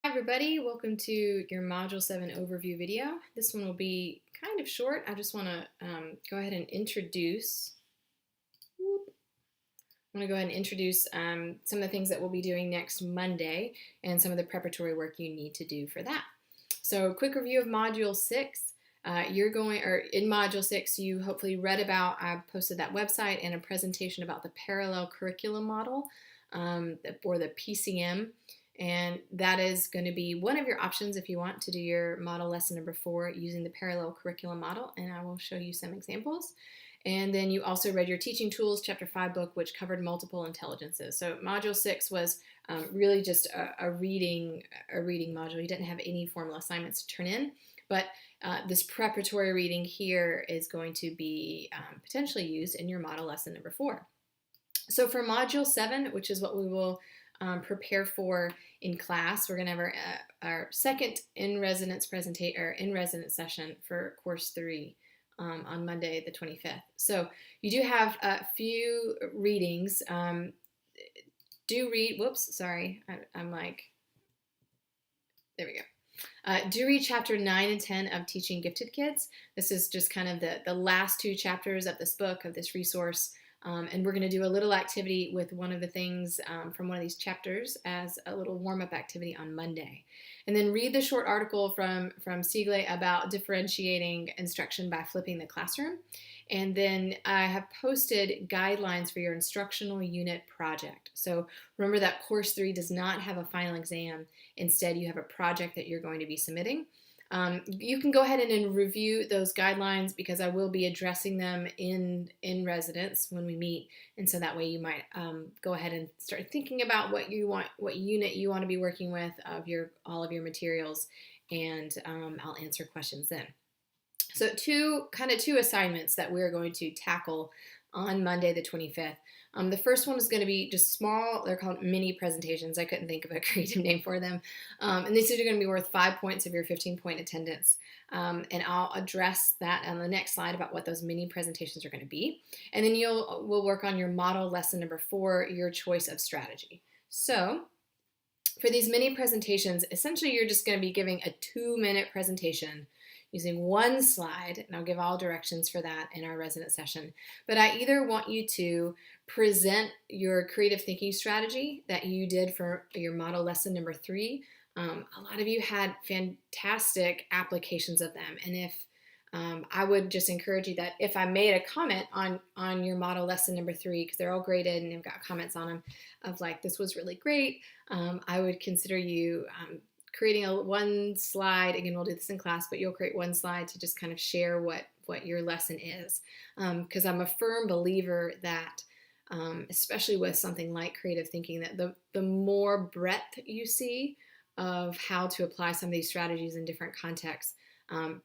Hi everybody, welcome to your Module 7 overview video. This one will be kind of short. I just want to go ahead and introduce some of the things that we'll be doing next Monday and some of the preparatory work you need to do for that. So quick review of Module 6. In Module 6, you hopefully read about, I posted that website and a presentation about the parallel curriculum model, or the PCM. And that is going to be one of your options if you want to do your model lesson number 4 using the parallel curriculum model, and I will show you some examples. And then you also read your Teaching Tools Chapter 5 book, which covered multiple intelligences. So Module 6 was really just a reading module. You didn't have any formal assignments to turn in, but this preparatory reading here is going to be potentially used in your model lesson number 4. So for Module 7, which is what we will prepare for in class, we're going to have our second in-residence session for Course 3 on Monday the 25th. So you do have a few readings. Do read Chapter 9 and 10 of Teaching Gifted Kids. This is just kind of the last 2 chapters of this book, of this resource. And we're going to do a little activity with one of the things from one of these chapters as a little warm-up activity on Monday. And then read the short article from Siegle about differentiating instruction by flipping the classroom. And then I have posted guidelines for your instructional unit project. So remember that Course 3 does not have a final exam. Instead, you have a project that you're going to be submitting. You can go ahead and review those guidelines because I will be addressing them in residence when we meet, and so that way you might go ahead and start thinking about what unit you want to be working with of all of your materials, and I'll answer questions then. So two assignments that we're going to tackle on Monday the 25th. The first one is going to be just small. They're called mini presentations. I couldn't think of a creative name for them. And these are going to be worth 5 points of your 15-point attendance. And I'll address that on the next slide about what those mini presentations are going to be. And then we'll work on your model lesson number 4, your choice of strategy. So for these mini presentations, essentially you're just going to be giving a 2-minute presentation using one slide, and I'll give all directions for that in our resident session. But I either want you to present your creative thinking strategy that you did for your model lesson number 3. A lot of you had fantastic applications of them, and if I would just encourage you that if I made a comment on your model lesson number 3, because they're all graded and they've got comments on them of like, this was really great, I would consider you creating one slide. Again, we'll do this in class, but you'll create one slide to just kind of share what your lesson is. Because I'm a firm believer that, especially with something like creative thinking, that the more breadth you see of how to apply some of these strategies in different contexts,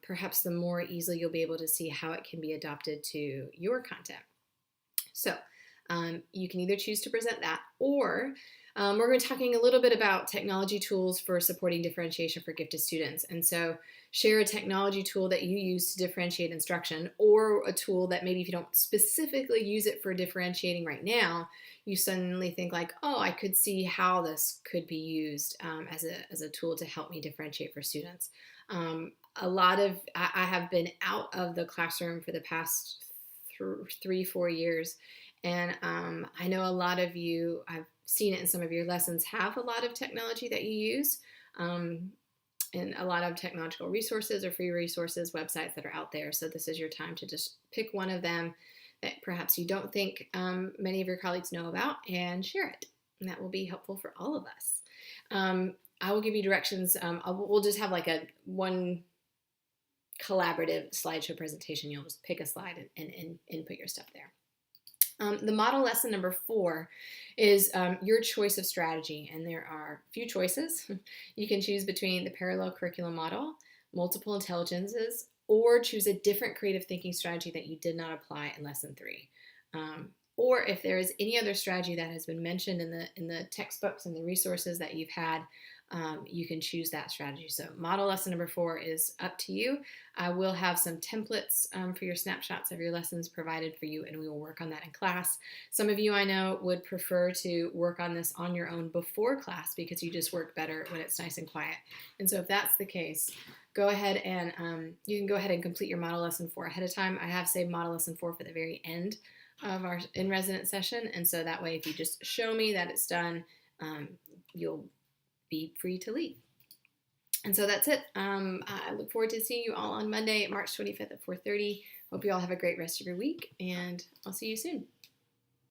perhaps the more easily you'll be able to see how it can be adopted to your content. So you can either choose to present that, or we're going to be talking a little bit about technology tools for supporting differentiation for gifted students. And so share a technology tool that you use to differentiate instruction, or a tool that maybe if you don't specifically use it for differentiating right now, you suddenly think like, oh, I could see how this could be used as a tool to help me differentiate for students. I have been out of the classroom for the past 3-4 years, and I know a lot of you, I've seen it in some of your lessons, have a lot of technology that you use, and a lot of technological resources or free resources, websites that are out there. So this is your time to just pick one of them that perhaps you don't think many of your colleagues know about and share it. And that will be helpful for all of us. I will give you directions. We'll just have like one collaborative slideshow presentation. You'll just pick a slide and input your stuff there. The model lesson number 4 is your choice of strategy, and there are a few choices. You can choose between the parallel curriculum model, multiple intelligences, or choose a different creative thinking strategy that you did not apply in lesson 3. Or if there is any other strategy that has been mentioned in the textbooks and the resources that you've had, you can choose that strategy. So model lesson number 4 is up to you. I will have some templates for your snapshots of your lessons provided for you, and we will work on that in class. Some of you I know would prefer to work on this on your own before class because you just work better when it's nice and quiet. And so if that's the case, go ahead and you can go ahead and complete your model lesson 4 ahead of time. I have saved model lesson 4 for the very end of our in-residence session, and so that way if you just show me that it's done, you'll be free to leave. And so that's it. I look forward to seeing you all on Monday, March 25th at 4:30. Hope you all have a great rest of your week, and I'll see you soon.